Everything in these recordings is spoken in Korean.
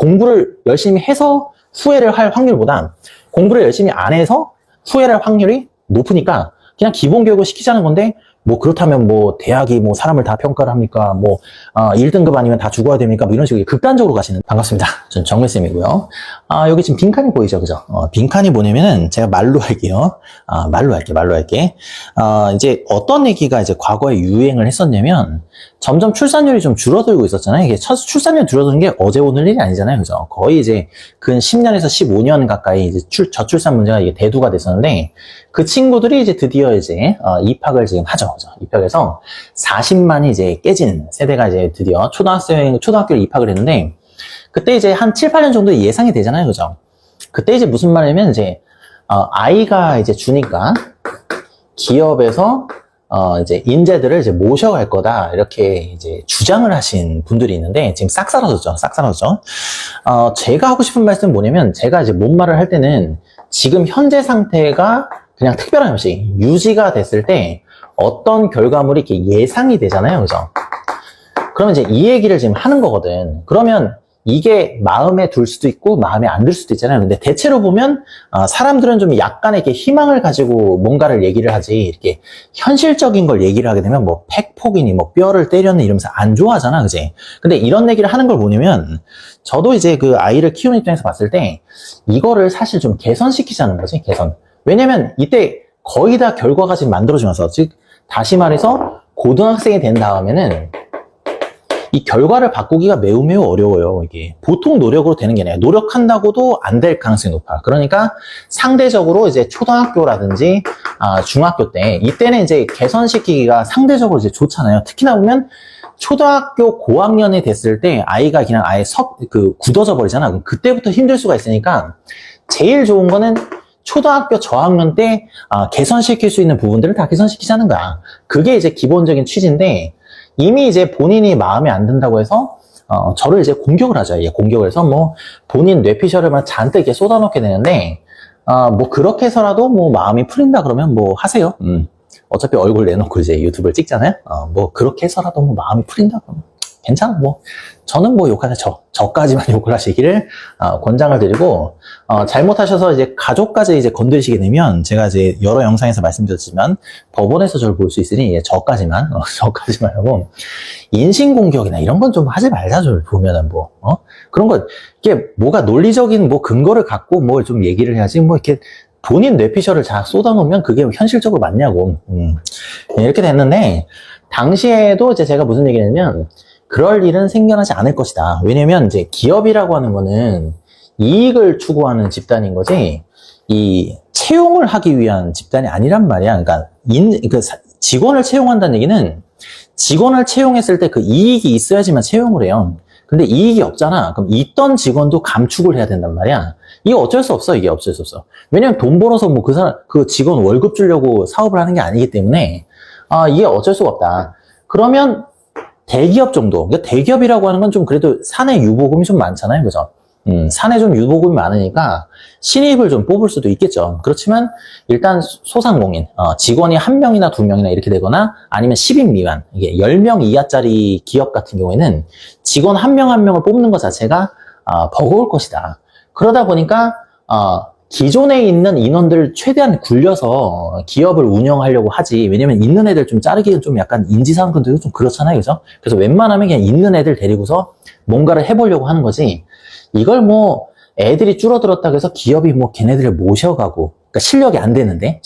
공부를 열심히 해서 후회를 할 확률보다 공부를 열심히 안 해서 후회를 할 확률이 높으니까 그냥 기본 교육을 시키자는 건데, 뭐 그렇다면 뭐 대학이 뭐 사람을 다 평가를 합니까? 뭐 1등급 아니면 다 죽어야 됩니까? 뭐 이런 식으로 극단적으로 가시는. 반갑습니다. 저는 정글쌤이고요. 여기 지금 빈칸이 보이죠, 그죠? 빈칸이 뭐냐면은 제가 말로 할게요. 말로 할게. 이제 어떤 얘기가 이제 과거에 유행을 했었냐면, 점점 출산율이 좀 줄어들고 있었잖아요. 이게 출산율 줄어드는 게 어제 오늘 일이 아니잖아요, 그죠? 거의 이제 근 10년에서 15년 가까이 이제 저출산 문제가 이게 대두가 됐었는데, 그 친구들이 이제 드디어 이제 입학을 지금 하죠. 그죠? 입학해서 40만이 이제 깨진 세대가 이제 드디어 초등학교를 입학을 했는데, 그때 이제 한 7, 8년 정도 예상이 되잖아요, 그죠? 그때 이제 무슨 말이냐면, 이제 아이가 이제 주니까 기업에서 이제 인재들을 이제 모셔갈 거다, 이렇게 이제 주장을 하신 분들이 있는데, 지금 싹 사라졌죠. 제가 하고 싶은 말씀은 뭐냐면, 제가 이제 뭔 말을 할 때는 지금 현재 상태가 그냥 특별한 것이 유지가 됐을 때 어떤 결과물이 이렇게 예상이 되잖아요, 그죠? 그러면 이제 이 얘기를 지금 하는 거거든. 그러면 이게 마음에 들 수도 있고 마음에 안 들 수도 있잖아요. 근데 대체로 보면 사람들은 좀 약간의 이렇게 희망을 가지고 뭔가를 얘기를 하지, 이렇게 현실적인 걸 얘기를 하게 되면 뭐 팩폭이니 뭐 뼈를 때렸니 이러면서 안 좋아하잖아, 그지? 근데 이런 얘기를 하는 걸 보냐면, 저도 이제 그 아이를 키우는 입장에서 봤을 때 이거를 사실 좀 개선시키자는 거지, 개선. 왜냐면 이때 거의 다 결과가 지금 만들어지면서, 즉 다시 말해서 고등학생이 된 다음에는 이 결과를 바꾸기가 매우 어려워요. 이게 보통 노력으로 되는 게 아니라 노력한다고도 안 될 가능성이 높아. 그러니까 상대적으로 이제 초등학교라든지 중학교 때, 이때는 이제 개선시키기가 상대적으로 이제 좋잖아요. 특히나 보면 초등학교 고학년이 됐을 때 아이가 그냥 아예 굳어져 버리잖아. 그럼 그때부터 힘들 수가 있으니까 제일 좋은 거는 초등학교 저학년 때 개선시킬 수 있는 부분들을 다 개선시키자는 거야. 그게 이제 기본적인 취지인데, 이미 이제 본인이 마음에 안 든다고 해서 저를 이제 공격을 하죠. 공격을 해서 뭐 본인 뇌피셜을 막 잔뜩 이렇게 쏟아놓게 되는데, 뭐 그렇게 해서라도 뭐 마음이 풀린다 그러면 뭐 하세요. 어차피 얼굴 내놓고 이제 유튜브를 찍잖아요. 뭐 그렇게 해서라도 뭐 마음이 풀린다 그러면 괜찮아. 뭐 저는 뭐 욕하자, 저까지만 욕을 하시기를 권장을 드리고, 잘못하셔서 이제 가족까지 이제 건드리시게 되면, 제가 이제 여러 영상에서 말씀드렸지만 법원에서 저를 볼 수 있으니 저까지만 하고, 인신공격이나 이런 건 좀 하지 말자. 저를 보면은 뭐 그런 거, 이게 뭐가 논리적인 뭐 근거를 갖고 뭘 좀 얘기를 해야지, 뭐 이렇게 본인 뇌피셜을 다 쏟아놓으면 그게 현실적으로 맞냐고. 이렇게 됐는데, 당시에도 이제 제가 무슨 얘기를 했냐면, 그럴 일은 생겨나지 않을 것이다. 왜냐면 이제 기업이라고 하는 거는 이익을 추구하는 집단인 거지, 이 채용을 하기 위한 집단이 아니란 말이야. 그러니까 직원을 채용한다는 얘기는 직원을 채용했을 때 그 이익이 있어야지만 채용을 해요. 근데 이익이 없잖아. 그럼 있던 직원도 감축을 해야 된단 말이야. 이게 어쩔 수 없어. 왜냐면 돈 벌어서 뭐 그 직원 월급 주려고 사업을 하는 게 아니기 때문에 이게 어쩔 수가 없다. 그러면 대기업 정도. 그러니까 대기업이라고 하는 건 좀 그래도 사내 유보금이 좀 많잖아요, 그죠? 사내 좀 유보금이 많으니까 신입을 좀 뽑을 수도 있겠죠. 그렇지만 일단 소상공인, 직원이 1명이나 2명이나 이렇게 되거나 아니면 10인 미만, 이게 10명 이하짜리 기업 같은 경우에는 직원 1명 1명을 뽑는 것 자체가 버거울 것이다. 그러다 보니까 기존에 있는 인원들을 최대한 굴려서 기업을 운영하려고 하지. 왜냐면 있는 애들 좀 자르기는 좀 약간 인지상권도 좀 그렇잖아요, 그죠? 그래서 웬만하면 그냥 있는 애들 데리고서 뭔가를 해보려고 하는 거지, 이걸 뭐 애들이 줄어들었다고 해서 기업이 뭐 걔네들을 모셔가고, 그러니까 실력이 안 되는데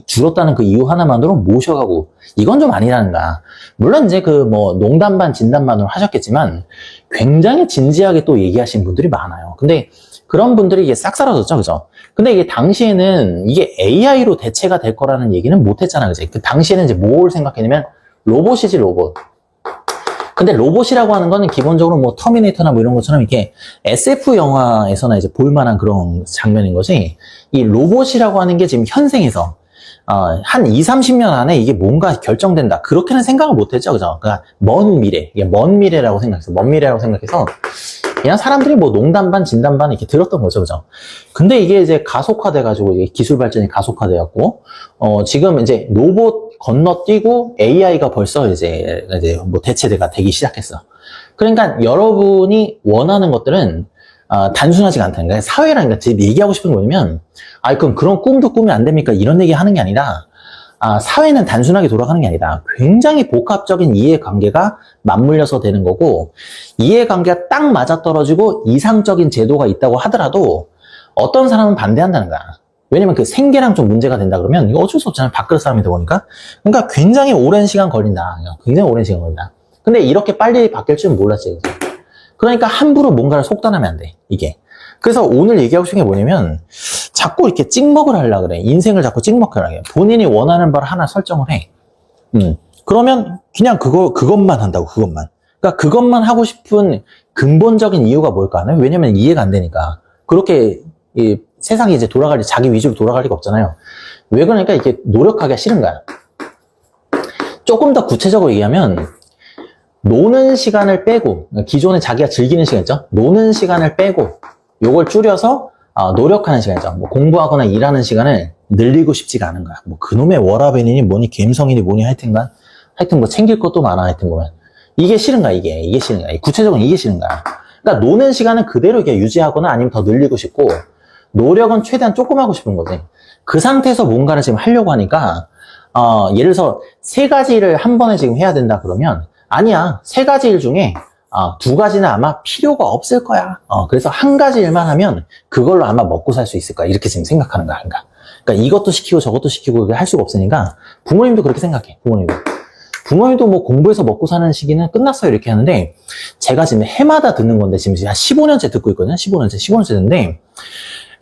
줄었다는 그 이유 하나만으로 모셔가고, 이건 좀 아니라는 거야. 물론 이제 그 뭐 농담 반 진담 반으로 하셨겠지만 굉장히 진지하게 또 얘기하신 분들이 많아요. 근데 그런 분들이 이게 싹 사라졌죠, 그죠? 근데 이게 당시에는 이게 AI로 대체가 될 거라는 얘기는 못 했잖아, 그지? 그 당시에는 이제 뭘 생각했냐면 로봇이지, 로봇. 근데 로봇이라고 하는 거는 기본적으로 뭐 터미네이터나 뭐 이런 것처럼 이렇게 SF 영화에서나 이제 볼만한 그런 장면인 거지, 이 로봇이라고 하는 게 지금 현생에서 한 20, 30년 안에 이게 뭔가 결정된다, 그렇게는 생각을 못 했죠, 그죠? 그러니까 먼 미래, 이게 먼 미래라고 생각해서 그냥 사람들이 뭐 농담 반 진담 반 이렇게 들었던 거죠, 그죠? 근데 이게 이제 가속화돼가지고, 이게 기술 발전이 가속화돼갖고, 지금 이제 로봇 건너뛰고 AI가 벌써 이제 뭐 대체가 되기 시작했어. 그러니까 여러분이 원하는 것들은 단순하지가 않다는 거예요. 사회라는 게 제가 얘기하고 싶은 게 뭐냐면, 그럼 그런 꿈도 꾸면 안 됩니까? 이런 얘기 하는 게 아니라, 사회는 단순하게 돌아가는 게 아니다. 굉장히 복합적인 이해관계가 맞물려서 되는 거고, 이해관계가 딱 맞아떨어지고 이상적인 제도가 있다고 하더라도 어떤 사람은 반대한다는 거야. 왜냐면 그 생계랑 좀 문제가 된다 그러면 이거 어쩔 수 없잖아요. 밥그릇 싸움이다 보니까. 그러니까 굉장히 오랜 시간 걸린다. 굉장히 오랜 시간 걸린다. 근데 이렇게 빨리 바뀔 줄은 몰랐지. 그러니까 함부로 뭔가를 속단하면 안 돼. 이게. 그래서 오늘 얘기하고 싶은 게 뭐냐면 자꾸 이렇게 찍먹을 하려고 그래. 인생을 자꾸 찍먹하려고 해. 본인이 원하는 바를 하나 설정을 해. 그러면 그냥 그것만 한다고, 그것만. 그러니까 그것만 하고 싶은 근본적인 이유가 뭘까? 왜냐면 이해가 안 되니까. 그렇게 세상이 이제 자기 위주로 돌아갈 리가 없잖아요. 왜 그러니까 이게 노력하기가 싫은 거야. 조금 더 구체적으로 얘기하면 노는 시간을 빼고, 기존에 자기가 즐기는 시간 있죠? 노는 시간을 빼고 요걸 줄여서 노력하는 시간이죠. 뭐 공부하거나 일하는 시간을 늘리고 싶지가 않은 거야. 뭐 그놈의 워라밸이니 뭐니 갬성이니 뭐니 하여튼 뭐 챙길 것도 많아. 하여튼 보면 이게 싫은 거야. 이게 싫은 거야. 구체적으로 이게 싫은 거야. 그러니까 노는 시간은 그대로 이렇게 유지하거나 아니면 더 늘리고 싶고, 노력은 최대한 조금 하고 싶은 거지. 그 상태에서 뭔가를 지금 하려고 하니까 예를 들어서 3가지를 한 번에 지금 해야 된다 그러면 아니야. 3가지 일 중에 2가지는 아마 필요가 없을 거야. 그래서 1가지 일만 하면 그걸로 아마 먹고 살 수 있을 거야. 이렇게 지금 생각하는 거야. 그러니까 이것도 시키고 저것도 시키고 할 수가 없으니까 부모님도 그렇게 생각해. 부모님도 뭐 공부해서 먹고 사는 시기는 끝났어요. 이렇게 하는데 제가 지금 해마다 듣는 건데 지금 한 15년째 듣고 있거든요. 15년째 듣는데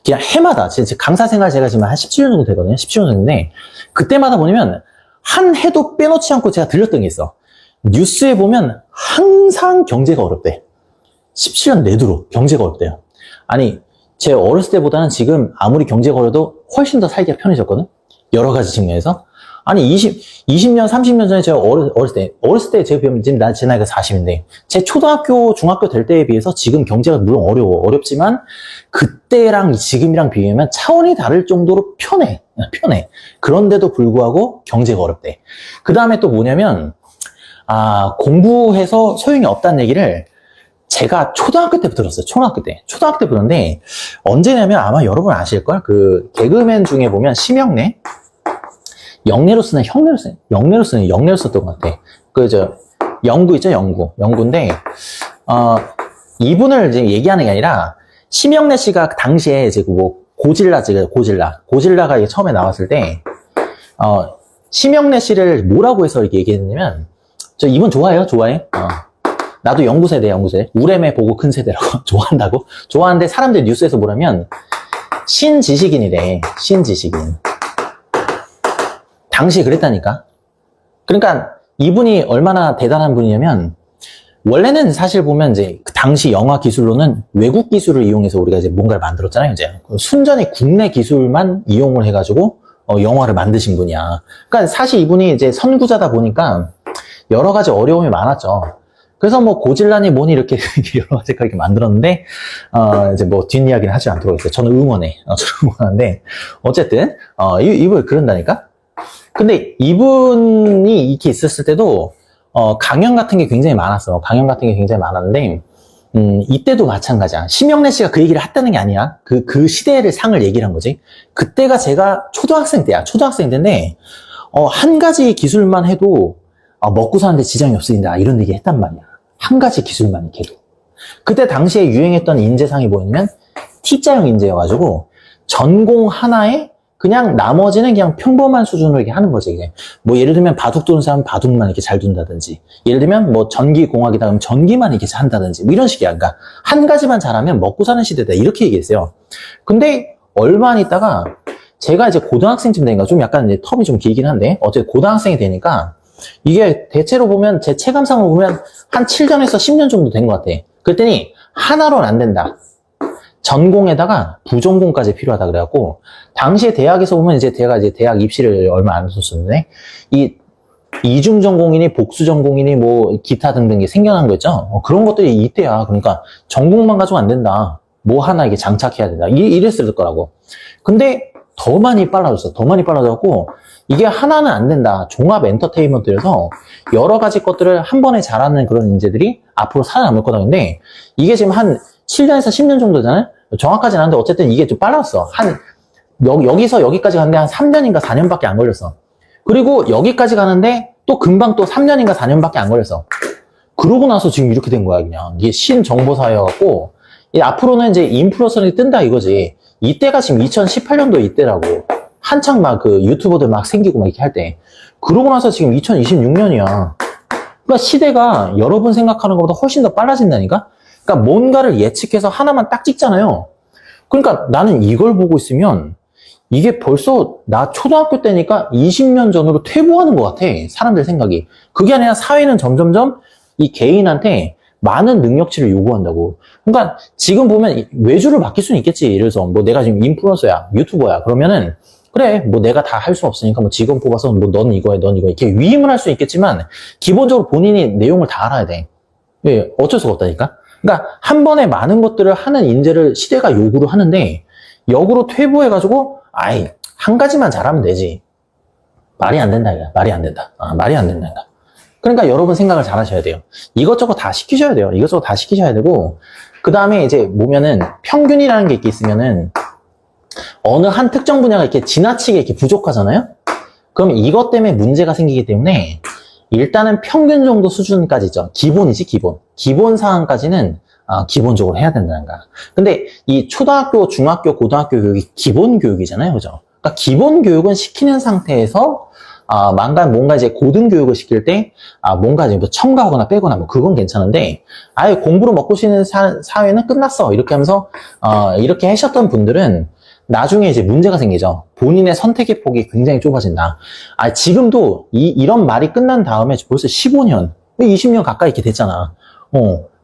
그냥 해마다 제 강사 생활 제가 지금 한 17년 정도 되거든요. 17년 정도인데 그때마다 뭐냐면 한 해도 빼놓지 않고 제가 들렸던 게 있어. 뉴스에 보면 항상 경제가 어렵대. 17년 내도록 경제가 어렵대요. 아니 제 어렸을 때보다는 지금 아무리 경제가 어려도 훨씬 더 살기가 편해졌거든. 여러 가지 측면에서. 아니 20년 30년 전에 제가 어렸을 때 제가 지금 제 나이가 40인데 제 초등학교 중학교 될 때에 비해서 지금 경제가 물론 어렵지만 그때랑 지금이랑 비교하면 차원이 다를 정도로 편해. 그런데도 불구하고 경제가 어렵대. 그 다음에 또 뭐냐면 공부해서 소용이 없다는 얘기를 제가 초등학교 때부터 들었어요. 초등학교 때 들었는데 언제냐면 아마 여러분 아실걸? 그 개그맨 중에 보면 심영래 영래로 쓰는 영래로 썼던 것 같아. 영구 있죠, 영구인데 이분을 지금 얘기하는 게 아니라 심영래 씨가 당시에 이제 뭐 고질라가 처음에 나왔을 때 심영래 씨를 뭐라고 해서 이렇게 얘기했냐면 저 이분 좋아해. 나도 영구 세대. 우레메 보고 큰 세대라고 좋아한다고. 좋아하는데 사람들이 뉴스에서 뭐라면 신지식인이래. 신지식인. 당시에 그랬다니까. 그러니까 이분이 얼마나 대단한 분이냐면 원래는 사실 보면 이제 그 당시 영화 기술로는 외국 기술을 이용해서 우리가 이제 뭔가를 만들었잖아요. 이제 순전히 국내 기술만 이용을 해가지고 영화를 만드신 분이야. 그러니까 사실 이분이 이제 선구자다 보니까 여러 가지 어려움이 많았죠. 그래서 뭐 고질라니 뭐니 이렇게 여러 가지 이렇게 만들었는데 이제 뭐 뒷이야기는 하지 않도록 했어요. 저는 응원해. 저는 응원하는데 어쨌든 이분 그런다니까. 근데 이분이 이렇게 있었을 때도 강연 같은 게 굉장히 많았어. 강연 같은 게 굉장히 많았는데 이때도 마찬가지야. 심영래 씨가 그 얘기를 했다는 게 아니야. 그 시대를 상을 얘기를 한 거지. 그때가 제가 초등학생 때야. 초등학생 때인데 한 가지 기술만 해도 먹고 사는데 지장이 없으린다. 이런 얘기 했단 말이야. 한 가지 기술만 이렇게 해도. 그때 당시에 유행했던 인재상이 뭐였냐면 T자형 인재여가지고 전공 하나에 그냥 나머지는 그냥 평범한 수준으로 이렇게 하는 거지. 이게. 뭐 예를 들면 바둑 두는 사람 바둑만 이렇게 잘 둔다든지, 예를 들면 뭐 전기공학이다 그러면 전기만 이렇게 한다든지, 뭐 이런 식이야. 그러니까 한 가지만 잘하면 먹고 사는 시대다. 이렇게 얘기했어요. 근데 얼마 안 있다가 제가 이제 고등학생쯤 되니까 좀 약간 이제 텀이 좀 길긴 한데 어쨌든 고등학생이 되니까 이게 대체로 보면 제 체감상으로 보면 한 7년에서 10년 정도 된 것 같아. 그랬더니 하나로는 안 된다. 전공에다가 부전공까지 필요하다 그래갖고 당시에 대학에서 보면 이제 제가 이제 대학 입시를 얼마 안 했었는데 이 이중 전공이니 복수 전공이니 뭐 기타 등등이 생겨난 거 있죠. 그런 것들이 이때야. 그러니까 전공만 가지고 안 된다. 뭐 하나 이게 장착해야 된다. 이랬을 거라고. 근데 더 많이 빨라졌어. 더 많이 빨라졌고, 이게 하나는 안 된다. 종합 엔터테인먼트에서 여러 가지 것들을 한 번에 잘하는 그런 인재들이 앞으로 살아남을 거다. 근데 이게 지금 한 7년에서 10년 정도잖아요? 정확하진 않은데 어쨌든 이게 좀 빨랐어. 여기서 여기까지 가는데 한 3년인가 4년밖에 안 걸렸어. 그리고 여기까지 가는데 또 금방 또 3년인가 4년밖에 안 걸렸어. 그러고 나서 지금 이렇게 된 거야, 그냥. 이게 신정보사회여갖고, 앞으로는 이제 인플루언서들이 뜬다 이거지. 이때가 지금 2018년도 이때라고. 한창 막 그 유튜버들 막 생기고 막 이렇게 할 때. 그러고 나서 지금 2026년이야. 그러니까 시대가 여러분 생각하는 것보다 훨씬 더 빨라진다니까? 그러니까 뭔가를 예측해서 하나만 딱 찍잖아요. 그러니까 나는 이걸 보고 있으면 이게 벌써 나 초등학교 때니까 20년 전으로 퇴보하는 것 같아. 사람들 생각이. 그게 아니라 사회는 점점점 이 개인한테 많은 능력치를 요구한다고. 그러니까 지금 보면 외주를 맡길 수는 있겠지. 예를 들어서 뭐 내가 지금 인플루언서야, 유튜버야. 그러면은 그래, 뭐 내가 다 할 수 없으니까 뭐 직원 뽑아서 뭐 넌 이거 해, 넌 이거 해. 이렇게 위임을 할 수 있겠지만 기본적으로 본인이 내용을 다 알아야 돼. 예, 어쩔 수가 없다니까. 그러니까 한 번에 많은 것들을 하는 인재를 시대가 요구를 하는데 역으로 퇴보해가지고 아이 한 가지만 잘하면 되지. 말이 안 된다. 이거. 말이 안 된다. 말이 안 된다. 그러니까 여러분 생각을 잘 하셔야 돼요. 이것저것 다 시키셔야 돼요. 이것저것 다 시키셔야 되고 그 다음에 이제 보면은 평균이라는 게 이렇게 있으면은 어느 한 특정 분야가 이렇게 지나치게 이렇게 부족하잖아요? 그럼 이것 때문에 문제가 생기기 때문에 일단은 평균 정도 수준까지죠. 기본이지, 기본. 기본 사항까지는 기본적으로 해야 된다는 거야. 근데 이 초등학교, 중학교, 고등학교 교육이 기본 교육이잖아요. 그죠? 그러니까 기본 교육은 시키는 상태에서 뭔가 이제 고등교육을 시킬 때, 뭔가 이제 뭐 첨가하거나 빼거나 뭐 그건 괜찮은데, 아예 공부로 먹고 사는 사회는 끝났어. 이렇게 하면서, 이렇게 하셨던 분들은 나중에 이제 문제가 생기죠. 본인의 선택의 폭이 굉장히 좁아진다. 지금도 이런 말이 끝난 다음에 벌써 15년, 20년 가까이 이렇게 됐잖아.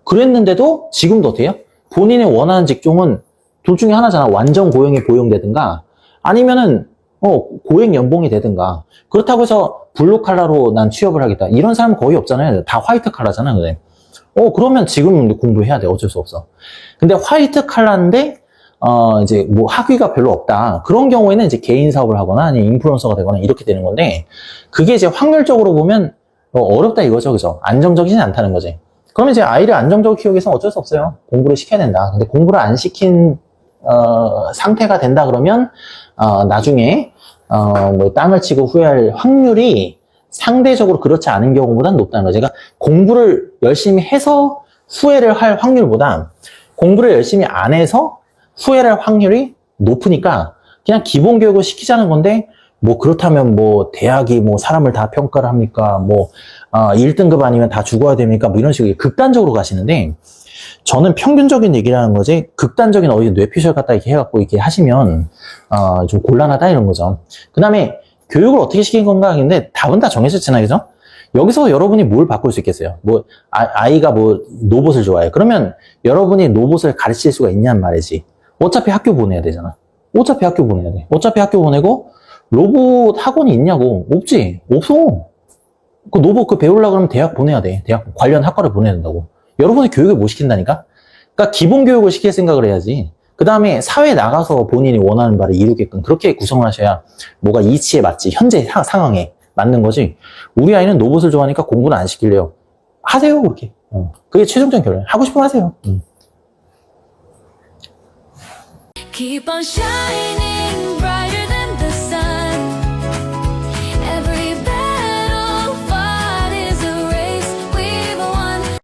그랬는데도 지금도 어때요? 본인이 원하는 직종은 둘 중에 하나잖아. 완전 고용이 보용되든가, 아니면은, 고액 연봉이 되든가. 그렇다고 해서 블루 칼라로 난 취업을 하겠다. 이런 사람은 거의 없잖아요. 다 화이트 칼라잖아. 그래. 그러면 지금 공부해야 돼. 어쩔 수 없어. 근데 화이트 칼라인데, 이제 뭐 학위가 별로 없다. 그런 경우에는 이제 개인 사업을 하거나 아니면 인플루언서가 되거나 이렇게 되는 건데, 그게 이제 확률적으로 보면 어렵다 이거죠. 그죠? 안정적이진 않다는 거지. 그러면 이제 아이를 안정적으로 키우기 위해서는 어쩔 수 없어요. 공부를 시켜야 된다. 근데 공부를 안 시킨, 상태가 된다 그러면, 나중에, 뭐 땅을 치고 후회할 확률이 상대적으로 그렇지 않은 경우보다는 높다는 거죠. 그러니까 공부를 열심히 해서 후회를 할 확률보다 공부를 열심히 안 해서 후회를 할 확률이 높으니까 그냥 기본 교육을 시키자는 건데 뭐 그렇다면 뭐 대학이 뭐 사람을 다 평가를 합니까? 뭐 1등급 아니면 다 죽어야 됩니까? 뭐 이런 식으로 극단적으로 가시는데 저는 평균적인 얘기라는 거지 극단적인 어디 뇌피셜 갖다 이렇게 해갖고 이렇게 하시면 좀 곤란하다 이런 거죠. 그 다음에 교육을 어떻게 시킨 건가 근데 답은 다 정해졌잖아요, 그죠? 여기서 여러분이 뭘 바꿀 수 있겠어요? 뭐 아이가 뭐 로봇을 좋아해. 그러면 여러분이 로봇을 가르칠 수가 있냔 말이지. 어차피 학교 보내야 되잖아. 어차피 학교 보내야 돼. 어차피 학교 보내고 로봇 학원이 있냐고. 없지. 없어. 그 로봇 배우려고 그러면 대학 보내야 돼. 대학 관련 학과를 보내야 된다고. 여러분이 교육을 못 시킨다니까? 그러니까 기본 교육을 시킬 생각을 해야지. 그 다음에 사회에 나가서 본인이 원하는 바를 이루게끔 그렇게 구성을 하셔야 뭐가 이치에 맞지. 현재 상황에 맞는 거지. 우리 아이는 로봇을 좋아하니까 공부는 안 시킬래요. 하세요, 그렇게. 그게 최종적인 결론. 하고 싶으면 하세요. Keep on shining bright.